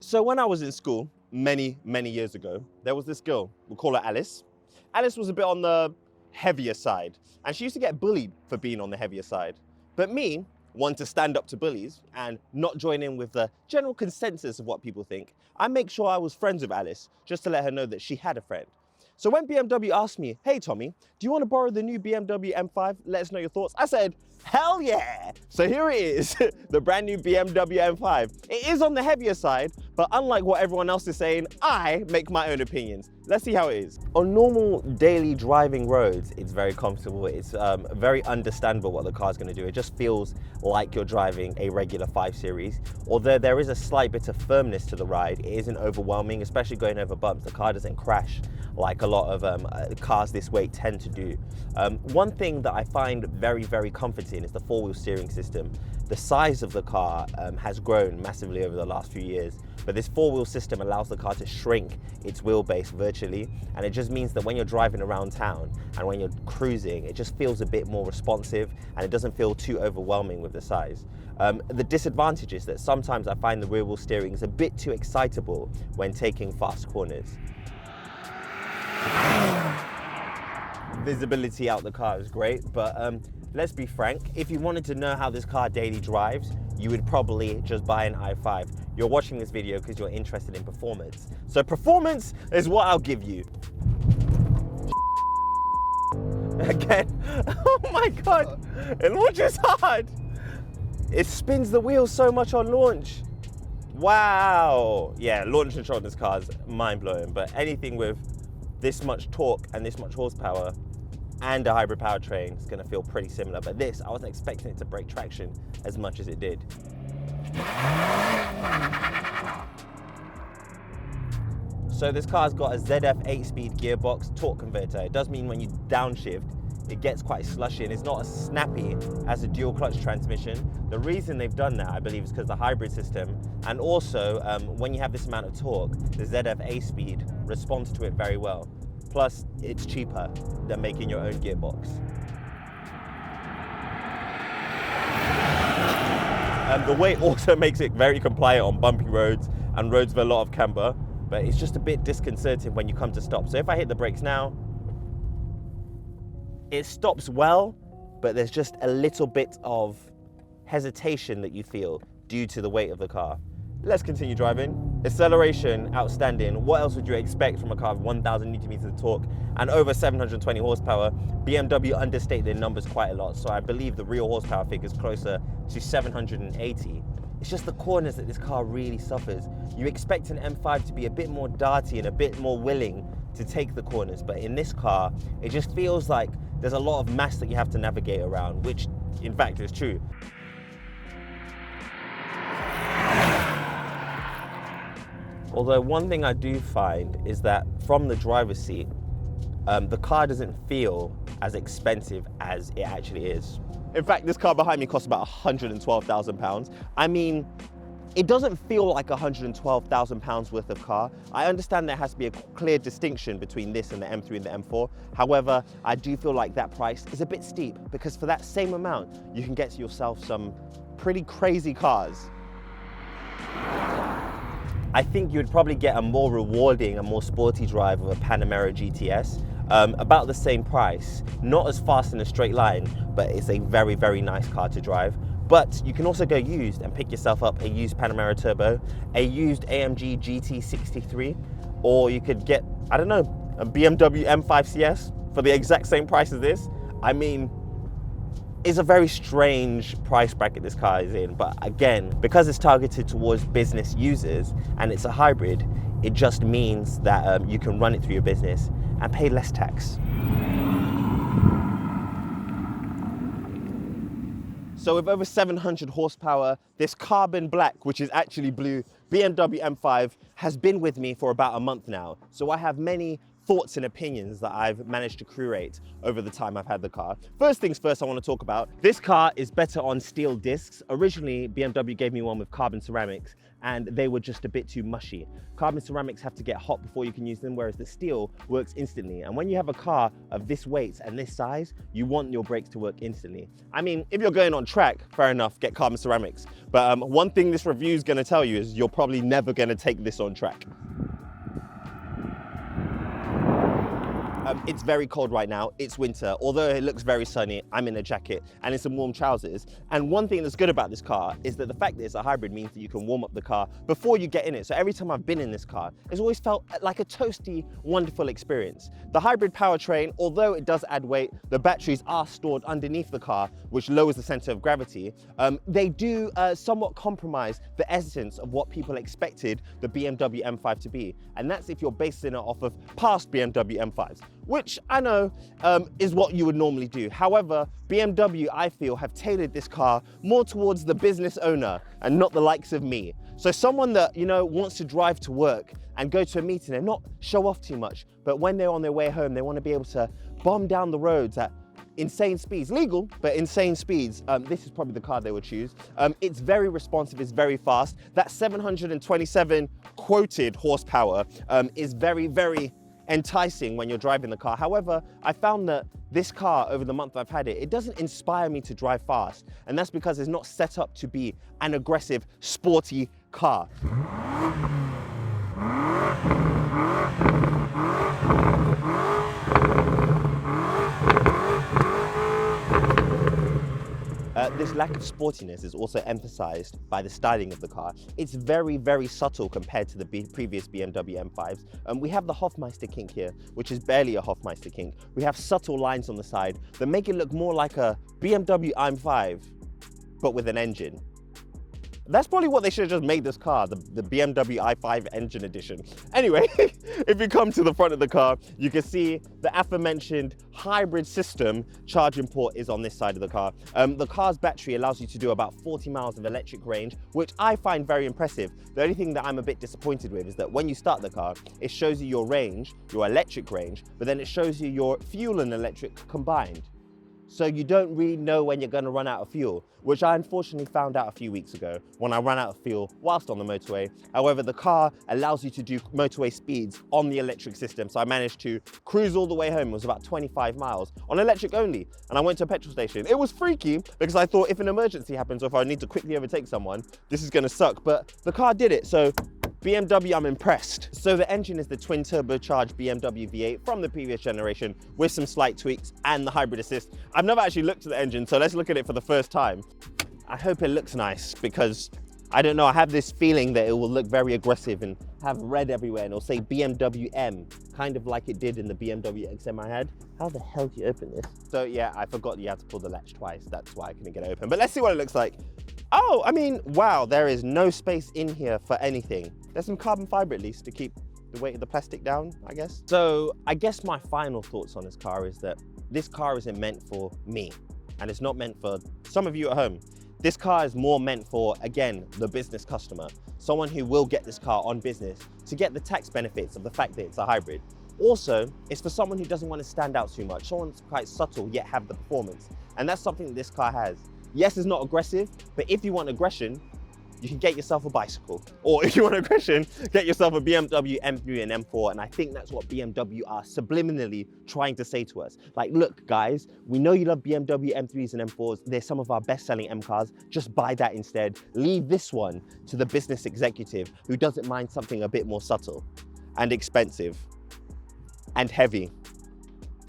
So when I was in school, many years ago, there was this girl, we'll call her Alice. Alice was a bit on the heavier side, and she used to get bullied for being on the heavier side. But me, one to stand up to bullies and not join in with the general consensus of what people think, I make sure I was friends with Alice just to let her know that she had a friend. So when BMW asked me, hey Tommy, do you want to borrow the new BMW M5? Let us know your thoughts. I said, hell yeah! So here it is, the brand new BMW M5. It is on the heavier side, but unlike what everyone else is saying, I make my own opinions. Let's see how it is. On normal daily driving roads, it's very comfortable. It's very understandable what the car's going to do. It just feels like you're driving a regular 5 Series. Although there is a slight bit of firmness to the ride, it isn't overwhelming, especially going over bumps. The car doesn't crash like a lot of cars this weight tend to do. One thing that I find very comforting is the 4-wheel steering system. The size of the car has grown massively over the last few years, but this 4-wheel system allows the car to shrink its wheelbase virtually, and it just means that when you're driving around town and when you're cruising, it just feels a bit more responsive and it doesn't feel too overwhelming with the size. The disadvantage is that sometimes I find the rear wheel steering is a bit too excitable when taking fast corners. Visibility out the car is great, but let's be frank, if you wanted to know how this car daily drives, you would probably just buy an i5. You're watching this video because you're interested in performance. So performance is what I'll give you. Again, oh my God, it launches hard. It spins the wheels so much on launch. Wow. Yeah, launch control in this car is mind-blowing, but anything with this much torque and this much horsepower and a hybrid powertrain is going to feel pretty similar. But this, I wasn't expecting it to break traction as much as it did. So this car's got a ZF 8-speed gearbox torque converter. It does mean when you downshift, it gets quite slushy and it's not as snappy as a dual clutch transmission. The reason they've done that, I believe, is because the hybrid system, and also when you have this amount of torque, the ZF 8-speed responds to it very well. Plus, it's cheaper than making your own gearbox. The weight also makes it very compliant on bumpy roads and roads with a lot of camber, but it's just a bit disconcerting when you come to stop. So if I hit the brakes now, it stops well, but there's just a little bit of hesitation that you feel due to the weight of the car. Let's continue driving. Acceleration, outstanding. What else would you expect from a car with 1,000 Newton meters of torque and over 720 horsepower? BMW understate their numbers quite a lot, so I believe the real horsepower figure is closer to 780. It's just the corners that this car really suffers. You expect an M5 to be a bit more darty and a bit more willing to take the corners, but in this car, it just feels like there's a lot of mass that you have to navigate around, which in fact is true. Although one thing I do find is that from the driver's seat, the car doesn't feel as expensive as it actually is. In fact, this car behind me costs about £112,000. I mean, it doesn't feel like £112,000 worth of car. I understand there has to be a clear distinction between this and the M3 and the M4. However, I do feel like that price is a bit steep because for that same amount, you can get yourself some pretty crazy cars. I think you'd probably get a more rewarding and more sporty drive of a Panamera GTS, about the same price. Not as fast in a straight line, but it's a very nice car to drive. But you can also go used and pick yourself up a used Panamera Turbo, a used AMG GT63, or you could get, I don't know, a BMW M5 CS for the exact same price as this. I mean, it's a very strange price bracket this car is in, but again, because it's targeted towards business users and it's a hybrid, it just means that you can run it through your business and pay less tax. So with over 700 horsepower, this carbon black, which is actually blue, BMW M5 has been with me for about a month now. So I have many thoughts and opinions that I've managed to curate over the time I've had the car. First things first, I want to talk about, this car is better on steel discs. Originally, BMW gave me one with carbon ceramics. and they were just a bit too mushy. Carbon ceramics have to get hot before you can use them, whereas the steel works instantly. And when you have a car of this weight and this size, you want your brakes to work instantly. I mean, if you're going on track, fair enough, get carbon ceramics. But one thing this review is gonna tell you is you're probably never gonna take this on track. It's very cold right now, it's winter. Although it looks very sunny, I'm in a jacket and in some warm trousers. And one thing that's good about this car is that the fact that it's a hybrid means that you can warm up the car before you get in it. So every time I've been in this car, it's always felt like a toasty, wonderful experience. The hybrid powertrain, although it does add weight, the batteries are stored underneath the car, which lowers the center of gravity. They do somewhat compromise the essence of what people expected the BMW M5 to be. And that's if you're basing it off of past BMW M5s, which I know is what you would normally do. However, BMW, I feel, have tailored this car more towards the business owner and not the likes of me. So someone that, you know, wants to drive to work and go to a meeting and not show off too much, but when they're on their way home, they want to be able to bomb down the roads at insane speeds, legal, but insane speeds. This is probably the car they would choose. It's very responsive, it's very fast. That 727 quoted horsepower is very, very enticing when you're driving the car. However, I found that this car, over the month I've had it, it doesn't inspire me to drive fast. And that's because it's not set up to be an aggressive, sporty car. This lack of sportiness is also emphasized by the styling of the car. It's very, very subtle compared to the previous BMW M5s. We have the Hofmeister kink here, which is barely a Hofmeister kink. We have subtle lines on the side that make it look more like a BMW i5, but with an engine. That's probably what they should have just made this car, the BMW i5 engine edition. Anyway, if you come to the front of the car, you can see the aforementioned hybrid system charging port is on this side of the car. The car's battery allows you to do about 40 miles of electric range, which I find very impressive. The only thing that I'm a bit disappointed with is that when you start the car, it shows you your range, your electric range, but then it shows you your fuel and electric combined. So you don't really know when you're going to run out of fuel, which I unfortunately found out a few weeks ago when I ran out of fuel whilst on the motorway. However, the car allows you to do motorway speeds on the electric system. So I managed to cruise all the way home. It was about 25 miles on electric only. And I went to a petrol station. It was freaky because I thought if an emergency happens or if I need to quickly overtake someone, this is going to suck. But the car did it. So BMW, I'm impressed. So the engine is the twin turbocharged BMW V8 from the previous generation with some slight tweaks and the hybrid assist. I've never actually looked at the engine, so let's look at it for the first time. I hope it looks nice because I don't know, I have this feeling that it will look very aggressive and have red everywhere and it'll say BMW M, kind of like it did in the BMW XM I had. How the hell do you open this? So yeah, I forgot you have to pull the latch twice. That's why I couldn't get it open. But let's see what it looks like. Oh, I mean, wow, there is no space in here for anything. There's some carbon fiber at least to keep the weight of the plastic down, I guess. So I guess my final thoughts on this car is that this car isn't meant for me and it's not meant for some of you at home. This car is more meant for, again, the business customer, someone who will get this car on business to get the tax benefits of the fact that it's a hybrid. Also, it's for someone who doesn't want to stand out too much, someone's quite subtle yet have the performance. And that's something that this car has. Yes, it's not aggressive, but if you want aggression, you can get yourself a bicycle. Or if you want aggression, get yourself a BMW M3 and M4. And I think that's what BMW are subliminally trying to say to us. Like, look, guys, we know you love BMW M3s and M4s. They're some of our best-selling M cars. Just buy that instead. Leave this one to the business executive who doesn't mind something a bit more subtle and expensive and heavy.